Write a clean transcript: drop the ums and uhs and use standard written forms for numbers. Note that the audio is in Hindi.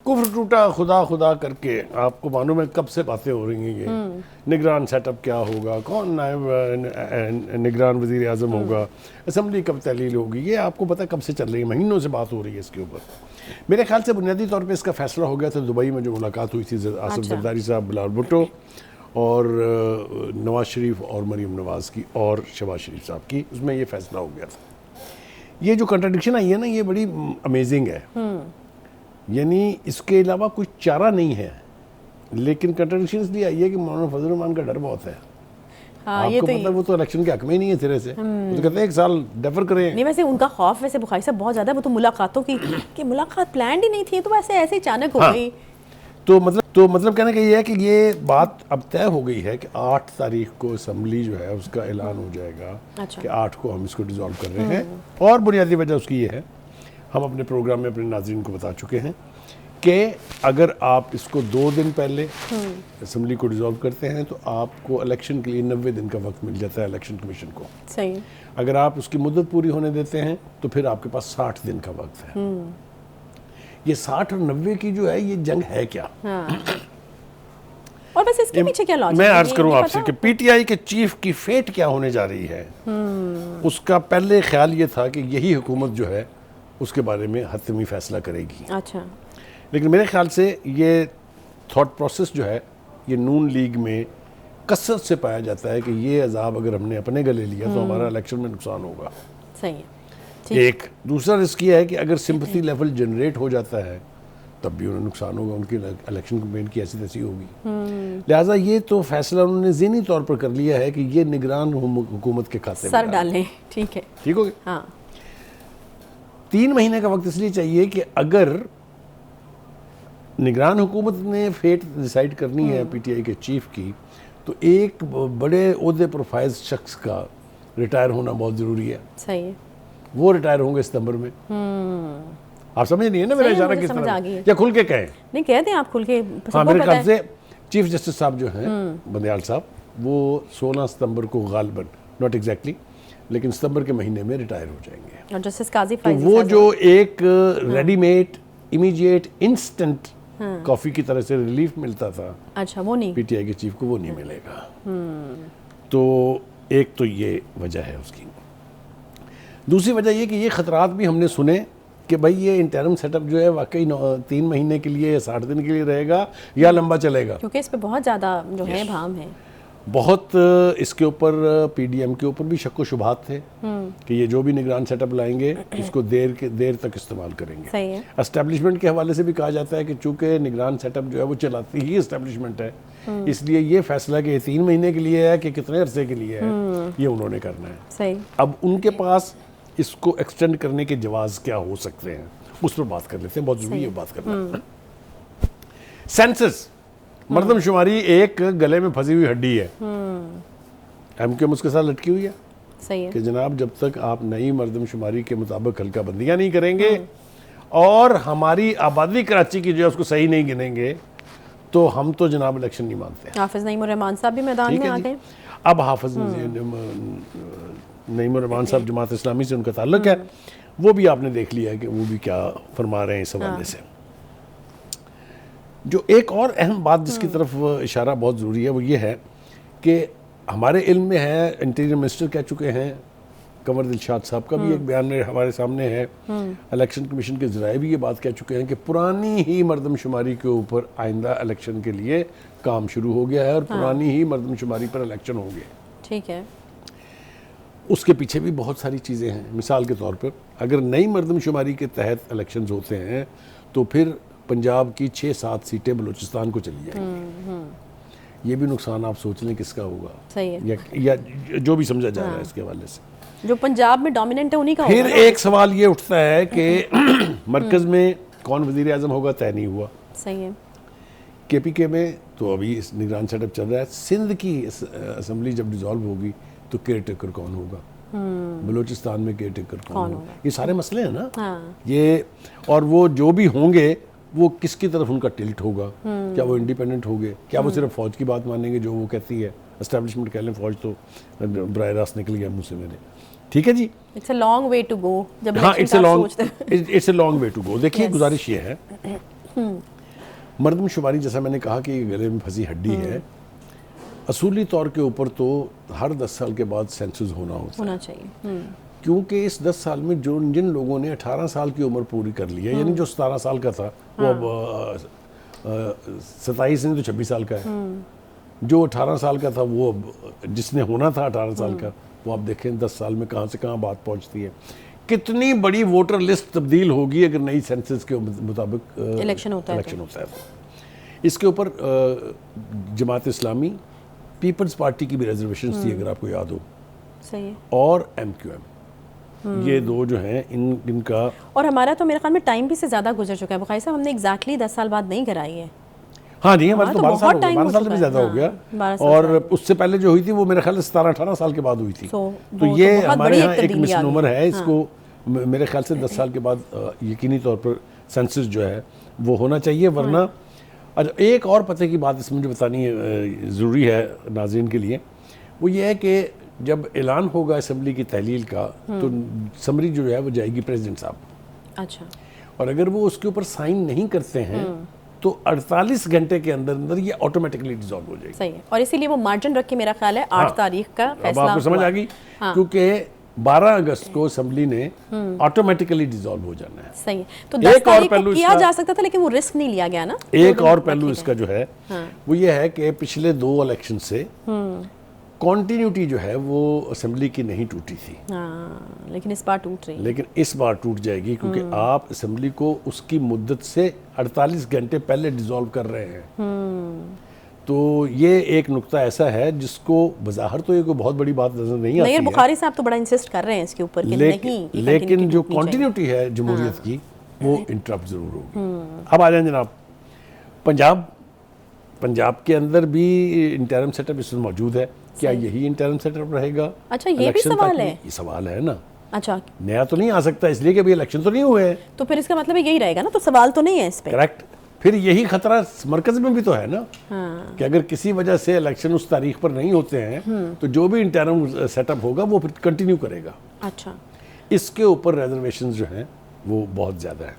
कुफ्र टूटा खुदा खुदा करके, आपको मालूम है कब से बातें हो रही हैं ये, निगरान सेटअप क्या होगा, कौन नायब निगरान वज़ीर आज़म होगा, असम्बली कब तहलील होगी, ये आपको पता कब से चल रही है, महीनों से बात हो रही है इसके ऊपर। मेरे ख्याल से बुनियादी तौर पे इसका फैसला हो गया था दुबई में, जो मुलाकात हुई थी आसिफ जरदारी साहब, बिलावल भुट्टो और नवाज शरीफ और मरीम नवाज़ की और शहबाज शरीफ साहब की, उसमें ये फैसला हो गया था। ये जो कंट्राडिक्शन आई है ना, ये बड़ी अमेजिंग है, यानी इसके अलावा कुछ चारा नहीं है, लेकिन कंट्राडिक्शन इसलिए आई है कि मौलाना फजल रहमान का डर बहुत है। हाँ, आपको मतलब वो तो इलेक्शन के हक में ही नहीं है सिरे से, वो तो कहते हैं 1 साल डेफर करें। नहीं, वैसे उनका खौफ वैसे बुखारी साहब बहुत ज़्यादा, वो तो मुलाकातों की कि मुलाकात प्लान ही नहीं थी, तो वैसे ऐसे अचानक हो गई। तो मतलब कहने का ये है कि ये बात अब तय हो गई है कि 8 तारीख को असम्बली जो है उसका ऐलान हो जाएगा कि 8 को हम इसको डिसॉल्व कर रहे हैं। और बुनियादी वजह उसकी ये है, हम अपने प्रोग्राम में अपने नाज़रीन को बता चुके हैं कि अगर आप इसको 2 दिन पहले असम्बली को डिसॉल्व करते हैं तो आपको इलेक्शन के लिए 90 दिन का वक्त मिल जाता है इलेक्शन कमीशन को। सही। अगर आप उसकी मुद्दत पूरी होने देते हैं तो फिर आपके पास 60 दिन का वक्त है। ये 60 और 90 की जो है ये जंग है क्या? हाँ। और बस इसके पीछे क्या लॉजिक? मैं अर्ज करूं आपसे कि पीटीआई के चीफ की फेट क्या होने जा रही है। उसका पहले ख्याल ये था कि यही हुकूमत जो है उसके बारे में हतमी फैसला करेगी। अच्छा। लेकिन मेरे ख्याल से ये थॉट प्रोसेस जो है ये नून लीग में कसरत से पाया जाता है कि ये अजाब अगर हमने अपने गले लिया तो हमारा इलेक्शन में नुकसान होगा। सही है। एक दूसरा रिस्क ये है कि अगर सिंपैथी लेवल जनरेट हो जाता है तब भी उन्हें नुकसान होगा, उनकी इलेक्शन कैंपेन की ऐसी तैसी होगी। लिहाजा ये तो फैसला उन्होंने ज़हनी तौर पर कर लिया है कि ये निगरान हुकूमत के खाते में सर डालें। ठीक है, ठीक हो गया। हाँ। 3 महीने का वक्त इसलिए चाहिए कि अगर निगरान हुकूमत ने फेट डिसाइड करनी है पीटीआई के चीफ की, तो एक बड़े ओहदे पर फाइज शख्स का रिटायर होना बहुत ज़रूरी है। सही है। वो रिटायर होंगे सितंबर में। आप समझ नहीं है ना मेरा इशारा किस तरह, या खुल के कहें? नहीं, कहते हैं आप खुल के। हाँ, मेरे ख्याल से चीफ जस्टिस साहब जो हैं बंदयाल साहब, वो 16 सितंबर को गालिबन, नॉट एग्जैक्टली, लेकिन सितंबर के महीने में रिटायर हो जाएंगे। और जस्टिस काजी तो वो जो एक रेडीमेड इमीडिएट इंस्टेंट कॉफी की तरह से रिलीफ मिलता था, अच्छा, वो नहीं, पीटीआई के चीफ को वो नहीं मिलेगा। तो एक तो ये वजह है उसकी। दूसरी वजह ये कि ये खतरात भी हमने सुने कि भाई ये इंटरम सेटअप जो है वाकई 3 महीने के लिए या 60 दिन के लिए रहेगा या लंबा चलेगा, क्योंकि इस पे बहुत ज़्यादा जो है भाम है। बहुत इसके ऊपर पीडीएम के ऊपर भी शक व शुबहात थे कि ये जो भी निगरान सेटअप लाएंगे इसको देर तक इस्तेमाल करेंगे। सही है। एस्टेब्लिशमेंट के हवाले से भी कहा जाता है कि चूंकि निगरान सेटअप जो है वो चलाती ही एस्टेब्लिशमेंट है, इसलिए ये फैसला कि 3 महीने के लिए है कि कितने अरसे के लिए है ये उन्होंने करना है। सही। अब उनके पास इसको एक्सटेंड करने के जवाब क्या हो सकते हैं उस पर बात कर लेते हैं, बहुत जरूरी है बात करना। सेंसस, मर्दमशुमारी एक गले में फंसी हुई हड्डी है, एमक्यूएम उसके साथ लटकी हुई है। सही है कि जनाब जब तक आप नई मर्दमशुमारी के मुताबिक हल्का बंदियां नहीं करेंगे और हमारी आबादी कराची की जो है उसको सही नहीं गिनेंगे तो हम तो जनाब इलेक्शन नहीं मानते। हाफिज नईम रहमान साहब भी मैदान में आ गए। अब हाफिज नईम रहमान साहब जमात इस्लामी से उनका ताल्लुक है, वो भी आपने देख लिया है कि वो भी क्या फरमा रहे हैं इस हवाले से। जो एक और अहम बात जिसकी तरफ इशारा बहुत ज़रूरी है वो ये है कि हमारे इल्म में है, इंटीरियर मिनिस्टर कह चुके हैं, कंवर दिलशाद साहब का भी एक बयान में हमारे सामने है, इलेक्शन कमीशन के ज़राए भी ये बात कह चुके हैं कि पुरानी ही मर्दमशुमारी के ऊपर आइंदा इलेक्शन के लिए काम शुरू हो गया है और पुरानी ही मर्दमशुमारी पर इलेक्शन होंगे। ठीक है। उसके पीछे भी बहुत सारी चीज़ें हैं। मिसाल के तौर पर अगर नई मर्दमशुमारी के तहत इलेक्शंस होते हैं तो फिर पंजाब की 6-7 सीटें बलूचिस्तान को चली जाएंगी। ये भी नुकसान आप सोच लें किसका होगा। सही है। या जो भी समझा जा रहा है इसके हवाले से, जो पंजाब में डोमिनेंट है उन्हीं का फिर होगा। एक सवाल ये उठता है कि मरकज़ में कौन वज़ीर आज़म होगा तय नहीं हुआ। सही है। केपीके में तो अभी इस निगरान सेटअप चल रहा है। सिंध की असम्बली जब डिज़ोल्व होगी तो केयर टेकर कौन होगा, बलूचिस्तान में केयर टेकर कौन होगा, ये सारे मसले हैं ना। ये और वो जो भी होंगे वो किसकी तरफ उनका टिल्ट होगा, क्या वो इंडिपेंडेंट होंगे, क्या वो सिर्फ फौज की बात मानेंगे जो वो कहती है, एस्टेब्लिशमेंट कह लें, फौज तो बराह रास्त निकल गया मुँह से मेरे। ठीक है जी, it's a long way to go. जब हाँ, it's a long way to go. देखिए गुजारिश ये है मर्दमशुमारी जैसा मैंने कहा कि ये गले में फंसी हड्डी है, असूली तौर के ऊपर तो हर 10 साल के बाद सेंसस होना चाहिए, क्योंकि इस 10 साल में जिन लोगों ने 18 साल की उम्र पूरी कर ली है, यानी जो 17 साल का था वो अब 27 नहीं तो 26 साल का है, जो 18 साल का था वो अब जिसने होना था 18 साल का, वो आप देखें 10 साल में कहाँ से कहाँ बात पहुँचती है। कितनी बड़ी वोटर लिस्ट तब्दील होगी अगर नई सेंसस के मुताबिक इलेक्शन होता है तो। इसके ऊपर जमात इस्लामी, पीपल्स पार्टी की भी रिजर्वेशन थी अगर आपको याद हो, सही है, और MQM, ये दो जो हैं इनका। और हमारा तो मेरे ख्याल में टाइम भी से ज़्यादा गुजर चुका है बुखारी साहब, हमने एग्जैक्टली 10 साल बाद नहीं कराई है। हाँ जी, हमारे तो 12 साल हो गए, 12 साल से भी है, ज़्यादा हो गया, 12 साल और उससे पहले जो हुई थी वो मेरे ख्याल से 17-18 साल के बाद हुई थी। तो ये हमारे यहाँ एक मिसनोमर है, इसको मेरे ख्याल से 10 साल के बाद यकीनी तौर पर सेंसस जो है वो होना चाहिए, वरना। अच्छा, एक और पते की बात इसमें मुझे बतानी ज़रूरी है नाज़रीन के लिए, वो ये है कि जब ऐलान होगा असेंबली की तहलील का तो समरी जो है वो जाएगी प्रेसिडेंट साहब। अच्छा, और अगर वो उसके ऊपर साइन नहीं करते हैं तो 48 घंटे के अंदर अंदर ये ऑटोमेटिकली डिसॉल्व हो जाएगी। सही है, और इसीलिए वो मार्जिन रख के मेरा ख्याल है 8 तारीख का फैसला। अब आपको समझ आ गई, क्योंकि 12 अगस्त को असेंबली ने ऑटोमेटिकली डिसॉल्व हो जाना है। सही है, तो 10 तारीख को किया जा सकता था, लेकिन वो रिस्क नहीं लिया गया ना। एक और पहलू इसका जो है वो ये है कि पिछले 2 इलेक्शन से कॉन्टिन्यूटी जो है वो असेंबली की नहीं टूटी थी, लेकिन इस बार टूट रही है। लेकिन इस बार टूट जाएगी, क्योंकि आप असेंबली को उसकी मुद्दत से 48 घंटे पहले डिसॉल्व कर रहे हैं। तो ये एक नुक्ता ऐसा है जिसको बज़ाहिर तो ये कोई बहुत बड़ी बात नजर नहीं आती है। बुखारी साहब तो बड़ा इंसिस्ट कर रहे हैं इसके ऊपर कि नहीं, लेकिन जो कॉन्टिन्यूटी है जमहूरियत की वो इंटरप्ट जरूर होगी। अब आ जाए जनाब पंजाब के अंदर भी इंटरिम सेटअप इसमें मौजूद है, क्या यही इंटरिम सेटअप रहेगा? अच्छा, ये भी सवाल है। ये सवाल है ना। अच्छा, नया तो नहीं आ सकता, इसलिए कि अभी इलेक्शन तो नहीं हुए हैं, तो फिर इसका मतलब यही रहेगा ना, तो सवाल तो नहीं है इस पे। करेक्ट। फिर यही खतरा मरकज में भी तो है ना, कि अगर किसी वजह से इलेक्शन उस तारीख पर नहीं होते हैं तो जो भी इंटरिम सेटअप होगा वो फिर कंटिन्यू करेगा। अच्छा, इसके ऊपर रिजर्वेशंस जो हैं वो बहुत ज़्यादा है।